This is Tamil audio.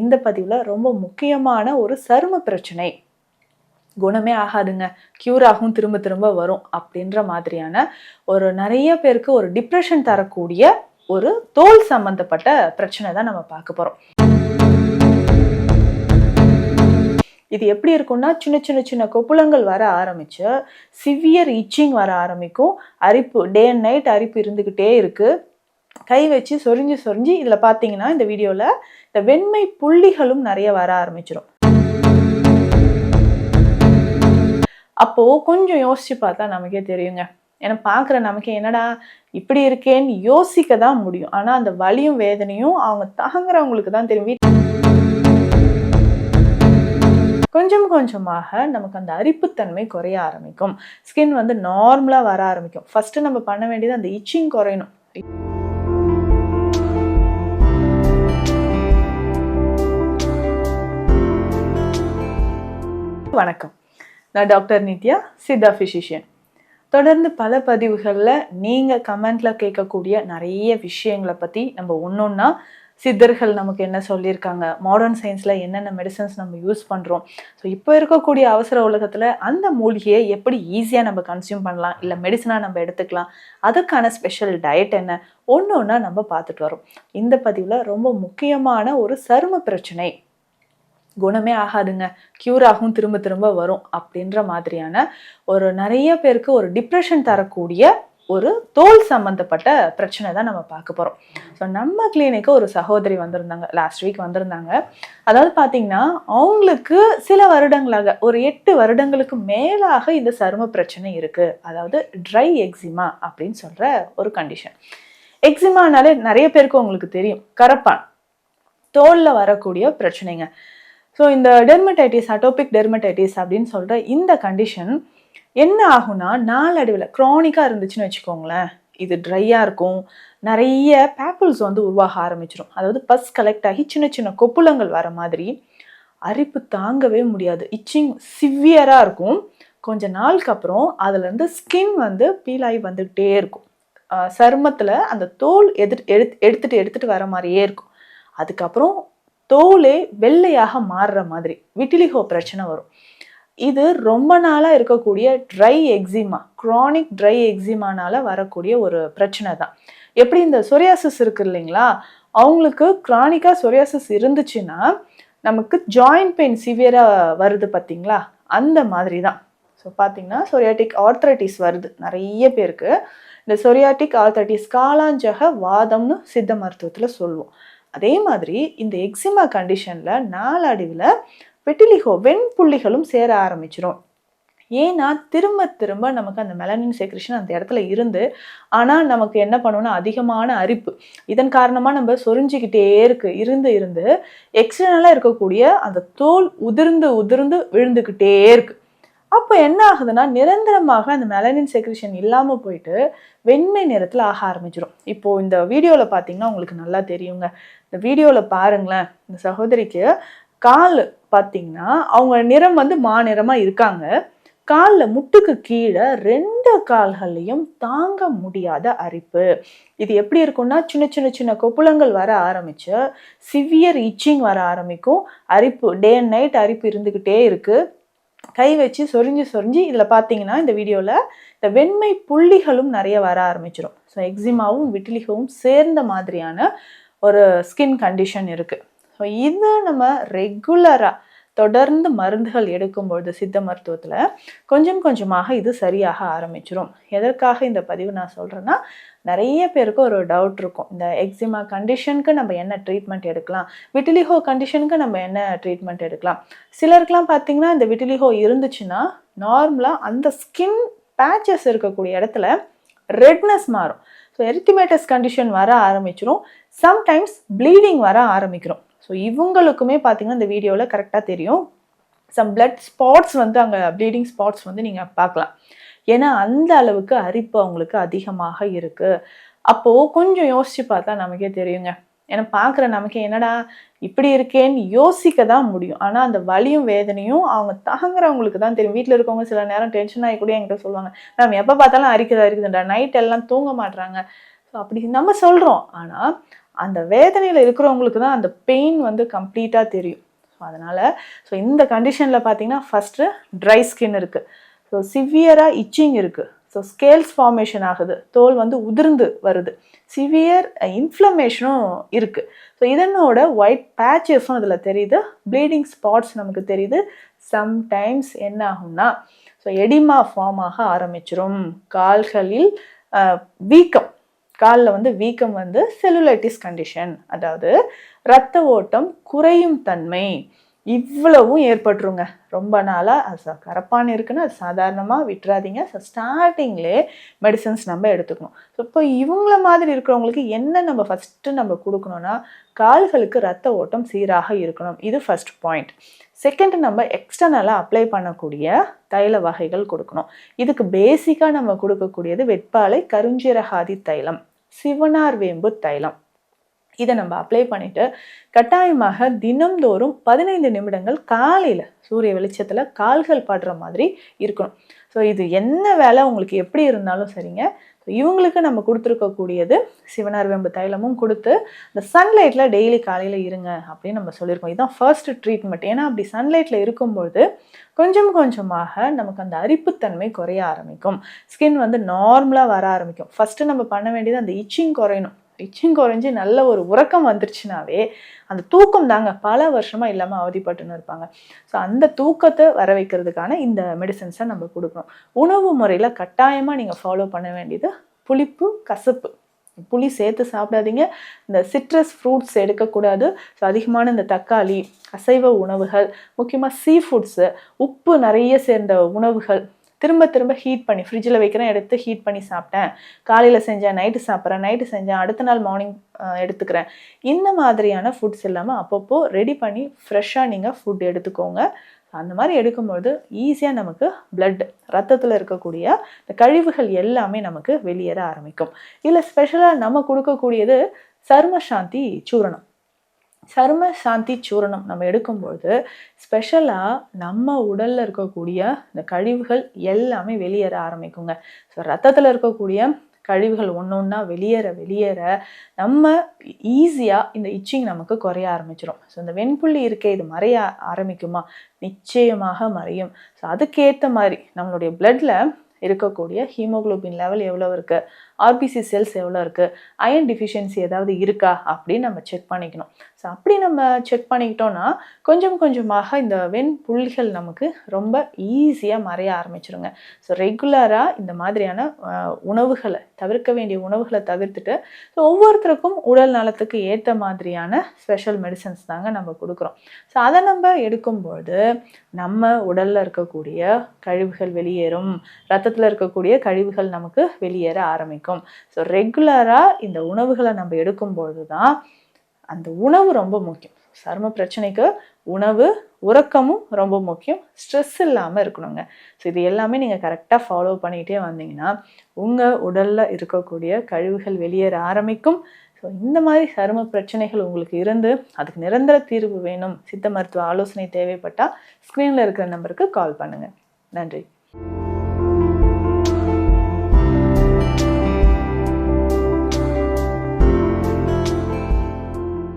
இந்த பதிவில் ரொம்ப முக்கியமான ஒரு சரும பிரச்சனை, குணமே ஆகாதுங்க, க்யூர் ஆகும், திரும்ப திரும்ப வரும் அப்படின்ற மாதிரியான ஒரு நிறைய பேருக்கு ஒரு டிப்ரெஷன் தரக்கூடிய ஒரு தோல் சம்பந்தப்பட்ட பிரச்சனை தான் நம்ம பார்க்க போறோம். இது எப்படி இருக்கும்னா, சின்ன சின்ன சின்ன கொப்புளங்கள் வர ஆரம்பிச்சு சிவியர் இச்சிங் வர ஆரம்பிக்கும். அரிப்பு, டே அண்ட் நைட் அரிப்பு இருந்துகிட்டே இருக்கு. கை வச்சு சொரிஞ்சு சொரிஞ்சு இதுல பாத்தீங்கன்னா இந்த வீடியோல இந்த வெண்மை புள்ளிகளும் நிறைய வர ஆரம்பிச்சிடும். அப்போ கொஞ்சம் யோசிச்சு பார்த்தா நமக்கே தெரியுங்க. ஏன்னா பார்க்குற நமக்கு என்னடா இப்படி இருக்கேன்னு யோசிக்க தான் முடியும். ஆனா அந்த வலியும் வேதனையும் அவங்க தாங்குறவங்களுக்கு தான் தெரியும். கொஞ்சம் கொஞ்சமாக நமக்கு அந்த அரிப்புத்தன்மை குறைய ஆரம்பிக்கும். ஸ்கின் வந்து நார்மலா வர ஆரம்பிக்கும். ஃபர்ஸ்ட் நம்ம பண்ண வேண்டியது அந்த இச்சிங் குறையணும். வணக்கம், நான் டாக்டர் நித்யா, சித்தா பிசிஷியன். தொடர்ந்து பல பதிவுகளில் நீங்கள் கமெண்ட்ல கேட்கக்கூடிய நிறைய விஷயங்களை பற்றி நம்ம ஒன்றொன்னா சித்தர்கள் நமக்கு என்ன சொல்லியிருக்காங்க, மாடர்ன் சயின்ஸில் என்னென்ன மெடிசன்ஸ் நம்ம யூஸ் பண்ணுறோம், ஸோ இப்போ இருக்கக்கூடிய அவசர உலகத்தில் அந்த மூலிகையை எப்படி ஈஸியாக நம்ம கன்சியூம் பண்ணலாம், இல்லை மெடிசனாக நம்ம எடுத்துக்கலாம், அதுக்கான ஸ்பெஷல் டயட் என்ன, ஒன்று ஒன்றா நம்ம பார்த்துட்டு வரோம். இந்த பதிவில் ரொம்ப முக்கியமான ஒரு சரும பிரச்சனை, குணமே ஆகாதுங்க, க்யூர் ஆகும், திரும்ப திரும்ப வரும் அப்படின்ற மாதிரியான ஒரு நிறைய பேருக்கு ஒரு டிப்ரெஷன் தரக்கூடிய ஒரு தோல் சம்பந்தப்பட்ட பிரச்சனை தான் நம்ம பார்க்க போகிறோம். ஸோ நம்ம கிளினிக்கு ஒரு சகோதரி வந்திருந்தாங்க, லாஸ்ட் வீக் வந்திருந்தாங்க. அதாவது பார்த்தீங்கன்னா அவங்களுக்கு சில வருடங்களாக, ஒரு 8 வருடங்களுக்கு மேலாக இந்த சரும பிரச்சனை இருக்குது. அதாவது ட்ரை எக்ஸிமா அப்படின்னு சொல்கிற ஒரு கண்டிஷன். எக்ஸிமானாலே நிறைய பேருக்கு உங்களுக்கு தெரியும், கரப்பான், தோலில் வரக்கூடிய பிரச்சனைங்க. ஸோ இந்த டெர்மடைட்டிஸ், அட்டோபிக் டெர்மடைட்டிஸ் அப்படின்னு சொல்கிற இந்த கண்டிஷன் என்ன ஆகும்னா, நாளடைவில் க்ரானிக்காக இருந்துச்சுன்னு வச்சுக்கோங்களேன், இது ட்ரையாக இருக்கும், நிறைய பேப்பிள்ஸ் வந்து உருவாக ஆரம்பிச்சிடும். அதாவது பஸ் கலெக்ட் ஆகி சின்ன சின்ன கொப்புளங்கள் வர மாதிரி, அரிப்பு தாங்கவே முடியாது, இச்சிங் சிவியராக இருக்கும். கொஞ்ச நாளுக்கு அப்புறம் அதுலேருந்து ஸ்கின் வந்து பீல் ஆகி வந்துகிட்டே இருக்கும். சருமத்தில் அந்த தோல் எடுத்துட்டு வர மாதிரியே இருக்கும். அதுக்கப்புறம் தோலே வெள்ளையாக மாறுற மாதிரி விட்டிலிகோ பிரச்சனை வரும். இது ரொம்ப நாளாக இருக்கக்கூடிய ட்ரை எக்ஸிமா, க்ரானிக் ட்ரை எக்ஸிமானால வரக்கூடிய ஒரு பிரச்சனை தான். எப்படி இந்த சொரியாசிஸ் இருக்கு இல்லைங்களா, அவங்களுக்கு க்ரானிக்காக சொரியாசிஸ் இருந்துச்சுன்னா நமக்கு ஜாயிண்ட் பெயின் சிவியராக வருது பார்த்தீங்களா, அந்த மாதிரி தான். ஸோ பார்த்தீங்கன்னா சொரியாட்டிக் ஆர்த்ரைட்டிஸ் வருது நிறைய பேருக்கு. இந்த சொரியாட்டிக் ஆர்த்ரைட்டிஸ் காலாஞ்சக வாதம்னு சித்த மருத்துவத்தில் சொல்லுவோம். அதே மாதிரி இந்த எக்ஸிமா கண்டிஷனில் நாளடைவில் வெட்டிலிகோ வெண்புள்ளிகளும் சேர ஆரம்பிச்சிடும். ஏன்னா திரும்ப திரும்ப நமக்கு அந்த மெலனின் செக்ரிஷன் அந்த இடத்துல இருந்து, ஆனால் நமக்கு என்ன பண்ணணும்னா அதிகமான அரிப்பு, இதன் காரணமாக நம்ம சொரிஞ்சிக்கிட்டே இருந்து எக்ஸ்டர்னலாக இருக்கக்கூடிய அந்த தோல் உதிர்ந்து விழுந்துக்கிட்டே இருக்கு. அப்போ என்ன ஆகுதுன்னா, நிரந்தரமாக அந்த மெலனின் செக்ரிஷன் இல்லாமல் போயிட்டு வெண்மை நிறத்தில் ஆக ஆரம்பிச்சிடும். இப்போது இந்த வீடியோவில் பார்த்தீங்கன்னா உங்களுக்கு நல்லா தெரியுங்க. இந்த வீடியோவில் பாருங்களேன், இந்த சகோதரிக்கு கால் பார்த்தீங்கன்னா அவங்க நிறம் வந்து மாநிறமாக இருக்காங்க. காலில் முட்டுக்கு கீழே 2 கால்கள்லையும் தாங்க முடியாத அரிப்பு. இது எப்படி இருக்கும்னா, சின்ன சின்ன சின்ன கொப்புளங்கள் வர ஆரம்பிச்சு சிவியர் இச்சிங் வர ஆரம்பிக்கும். அரிப்பு, டே அண்ட் நைட் அரிப்பு இருந்துக்கிட்டே இருக்குது. கை வச்சு சொரிஞ்சு சொரிஞ்சு இதில் பார்த்தீங்கன்னா இந்த வீடியோவில் இந்த வெண்மை புள்ளிகளும் நிறைய வர ஆரம்பிச்சிடும். ஸோ எக்ஸிமாவும் விட்டிலிகவும் சேர்ந்த மாதிரியான ஒரு ஸ்கின் கண்டிஷன் இருக்குது. ஸோ இது நம்ம ரெகுலராக தொடர்ந்து மருந்துகள் எடுக்கும்பொழுது சித்த மருத்துவத்தில் கொஞ்சம் கொஞ்சமாக இது சரியாக ஆரம்பிச்சிடும். எதற்காக இந்த பதிவு நான் சொல்கிறேன்னா, நிறைய பேருக்கு ஒரு டவுட் இருக்கும், இந்த எக்ஸிமா கண்டிஷனுக்கு நம்ம என்ன ட்ரீட்மெண்ட் எடுக்கலாம், விட்டிலிகோ கண்டிஷனுக்கு நம்ம என்ன ட்ரீட்மெண்ட் எடுக்கலாம். சிலருக்குலாம் பார்த்தீங்கன்னா இந்த விட்டிலிகோ இருந்துச்சுன்னா நார்மலாக அந்த ஸ்கின் பேச்சஸ் இருக்கக்கூடிய இடத்துல ரெட்னஸ் மாறும். ஸோ எரித்திமேட்டஸ் கண்டிஷன் வர ஆரம்பிச்சிடும். சம்டைம்ஸ் ப்ளீடிங் வர ஆரம்பிக்கிறோம். ஸோ இவங்களுக்குமே பார்த்தீங்கன்னா இந்த வீடியோவில் கரெக்டாக தெரியும், சம் பிளட் ஸ்பாட்ஸ் வந்து அங்கே ப்ளீடிங் ஸ்பாட்ஸ் வந்து நீங்கள் பார்க்கலாம். ஏன்னா அந்த அளவுக்கு அரிப்பு அவங்களுக்கு அதிகமாக இருக்குது. அப்போது கொஞ்சம் யோசிச்சு பார்த்தா நமக்கே தெரியுங்க. ஏன்னா பார்க்குற நமக்கு என்னடா இப்படி இருக்கேன்னு யோசிக்க தான் முடியும். ஆனால் அந்த வலியும் வேதனையும் அவங்க தாங்குறவங்களுக்கு தான் தெரியும். வீட்டில் இருக்கவங்க சில நேரம் டென்ஷன் ஆகி கூட என்கிட்ட சொல்லுவாங்க, மேம் எப்போ பார்த்தாலும் அரிக்குதுண்டா, நைட் எல்லாம் தூங்க மாட்டுறாங்க. ஸோ அப்படி நம்ம சொல்கிறோம். ஆனால் அந்த வேதனையில் இருக்கிறவங்களுக்கு தான் அந்த பெயின் வந்து கம்ப்ளீட்டாக தெரியும். ஸோ அதனால் இந்த கண்டிஷனில் பார்த்தீங்கன்னா ஃபஸ்ட்டு ட்ரை ஸ்கின் இருக்குது, ஸோ சிவியராக இச்சிங் இருக்குது, ஸோ ஸ்கேல்ஸ் ஃபார்மேஷன் ஆகுது, தோல் வந்து உதிர்ந்து வருது, சிவியர் இன்ஃப்ளமேஷனும் இருக்குது. ஸோ இதனோட ஒயிட் பேச்சஸும் அதில் தெரியுது, ப்ளீடிங் ஸ்பாட்ஸ் நமக்கு தெரியுது. சம்டைம்ஸ் என்ன ஆகும்னா எடிமா ஃபார்ம் ஆக ஆரம்பிச்சிரும். கால்களில் வீக்கம், காலில் வந்து வீக்கம் வந்து செல்லுலைட்டிஸ் கண்டிஷன், அதாவது இரத்த ஓட்டம் குறையும் தன்மை, இவ்வளவும் ஏற்பட்டுருங்க. ரொம்ப நாளாக அது கரப்பான் இருக்குன்னு அது சாதாரணமாக விட்டுறாதீங்க. ஸோ ஸ்டார்டிங்லேயே மெடிசன்ஸ் நம்ம எடுத்துக்கணும். ஸோ இப்போ இவங்கள மாதிரி இருக்கிறவங்களுக்கு என்ன நம்ம ஃபஸ்ட்டு நம்ம கொடுக்கணும்னா, கால்களுக்கு ரத்த ஓட்டம் சீராக இருக்கணும். இது ஃபர்ஸ்ட் பாயிண்ட். செகண்ட், நம்ம எக்ஸ்டர்னலாக அப்ளை பண்ணக்கூடிய தைல வகைகள் கொடுக்கணும். இதுக்கு பேசிக்காக நம்ம கொடுக்கக்கூடியது வெட்பாலை கருஞ்சீரகாதி தைலம், சிவனார் வேம்பு தைலம். இதை நம்ம அப்ளை பண்ணிவிட்டு கட்டாயமாக தினம்தோறும் 15 நிமிடங்கள் காலையில் சூரிய வெளிச்சத்தில் கால்கள் படுற மாதிரி இருக்கணும். ஸோ இது என்ன வேலை உங்களுக்கு எப்படி இருந்தாலும் சரிங்க. இவங்களுக்கு நம்ம கொடுத்துருக்கக்கூடியது சிவனார் வேம்பு தைலமும் கொடுத்து இந்த சன்லைட்டில் டெய்லி காலையில் இருங்க அப்படின்னு நம்ம சொல்லியிருக்கோம். இதுதான் ஃபர்ஸ்ட் ட்ரீட்மெண்ட். ஏன்னா அப்படி சன்லைட்டில் இருக்கும்பொழுது கொஞ்சம் கொஞ்சமாக நமக்கு அந்த அரிப்புத்தன்மை குறைய ஆரம்பிக்கும், ஸ்கின் வந்து நார்மலாக வர ஆரம்பிக்கும். ஃபஸ்ட்டு நம்ம பண்ண வேண்டியது அந்த இச்சிங் குறையணும். இச்சிங் குறைஞ்சி நல்ல ஒரு உறக்கம் வந்துருச்சுனாவே அந்த தூக்கம் தாங்க பல வருஷமாக இல்லாமல் அவதிப்பட்டுன்னு இருப்பாங்க. ஸோ அந்த தூக்கத்தை வர வைக்கிறதுக்கான இந்த மெடிசன்ஸை நம்ம கொடுக்கணும். உணவு முறையில் கட்டாயமாக நீங்கள் ஃபாலோ பண்ண வேண்டியது புளிப்பு, கசப்பு. புளி சேர்த்து சாப்பிடாதீங்க. இந்த சிட்ரஸ் ஃப்ரூட்ஸ் எடுக்கக்கூடாது. ஸோ அதிகமான இந்த தக்காளி, அசைவ உணவுகள், முக்கியமாக சீ ஃபுட்ஸு, உப்பு நிறைய சேர்ந்த உணவுகள், திரும்ப திரும்ப ஹீட் பண்ணி ஃப்ரிட்ஜில் வைக்கிறேன், எடுத்து ஹீட் பண்ணி சாப்பிட்டேன், காலையில் செஞ்சேன் நைட்டு சாப்பிட்றேன், நைட்டு செஞ்சேன் அடுத்த நாள் மார்னிங் எடுத்துக்கிறேன், இந்த மாதிரியான ஃபுட்ஸ் இல்லாமல் அப்பப்போ ரெடி பண்ணி ஃப்ரெஷ்ஷாக நீங்கள் ஃபுட் எடுத்துக்கோங்க. அந்த மாதிரி எடுக்கும்பொழுது ஈஸியாக நமக்கு பிளட், ரத்தத்தில் இருக்கக்கூடிய இந்த கழிவுகள் எல்லாமே நமக்கு வெளியேற ஆரம்பிக்கும். இல்லை ஸ்பெஷலாக நம்ம கொடுக்கக்கூடியது சர்ம சாந்தி சூரணம். சரும சாந்தி சூரணம் நம்ம எடுக்கும்பொழுது ஸ்பெஷலாக நம்ம உடலில் இருக்கக்கூடிய இந்த கழிவுகள் எல்லாமே வெளியேற ஆரம்பிக்குங்க. ஸோ ரத்தத்தில் இருக்கக்கூடிய கழிவுகள் ஒன்று ஒன்றா வெளியேற நம்ம ஈஸியாக இந்த இச்சிங் நமக்கு குறைய ஆரம்பிச்சிடும். ஸோ இந்த வெண்புள்ளி இருக்கே, இது மறைய ஆரம்பிக்குமா? நிச்சயமாக மறையும். ஸோ அதுக்கேற்ற மாதிரி நம்மளுடைய பிளட்டில் இருக்கக்கூடிய ஹீமோகுளோபின் லெவல் எவ்வளோ இருக்குது, ஆர்பிசி செல்ஸ் எவ்வளோ இருக்குது, அயன் டிஃபிஷியன்சி ஏதாவது இருக்கா அப்படின்னு நம்ம செக் பண்ணிக்கணும். ஸோ அப்படி நம்ம செக் பண்ணிக்கிட்டோன்னா கொஞ்சம் கொஞ்சமாக இந்த வெண்புள்ளிகள் நமக்கு ரொம்ப ஈஸியாக மறைய ஆரம்பிச்சிருங்க. ஸோ ரெகுலராக இந்த மாதிரியான உணவுகளை தவிர்க்க வேண்டிய உணவுகளை தவிர்த்துட்டு ஸோ ஒவ்வொருத்தருக்கும் உடல் நலத்துக்கு ஏற்ற மாதிரியான ஸ்பெஷல் மெடிசன்ஸ் தாங்க நம்ம கொடுக்குறோம். ஸோ அதை நம்ம எடுக்கும்பொழுது நம்ம உடலில் இருக்கக்கூடிய கழிவுகள் வெளியேறும், ரத்தத்தில் இருக்கக்கூடிய கழிவுகள் நமக்கு வெளியேற ஆரம்பிக்கும். ஸோ ரெகுலராக இந்த உணவுகளை நம்ம எடுக்கும்பொழுது தான் அந்த உணவு ரொம்ப முக்கியம். சரும பிரச்சனைக்கு உணவு, உறக்கமும் ரொம்ப முக்கியம். ஸ்ட்ரெஸ் இல்லாமல் இருக்கணுங்க. ஸோ இது எல்லாமே நீங்கள் கரெக்டாக ஃபாலோ பண்ணிகிட்டே வந்தீங்கன்னா உங்கள் உடலில் இருக்கக்கூடிய கழிவுகள் வெளியேற ஆரம்பிக்கும். ஸோ இந்த மாதிரி சரும பிரச்சனைகள் உங்களுக்கு இருந்து அதுக்கு நிரந்தர தீர்வு வேணும், சித்த மருத்துவ ஆலோசனை தேவைப்பட்டால் ஸ்க்ரீனில் இருக்கிற நம்பருக்கு கால் பண்ணுங்கள். நன்றி.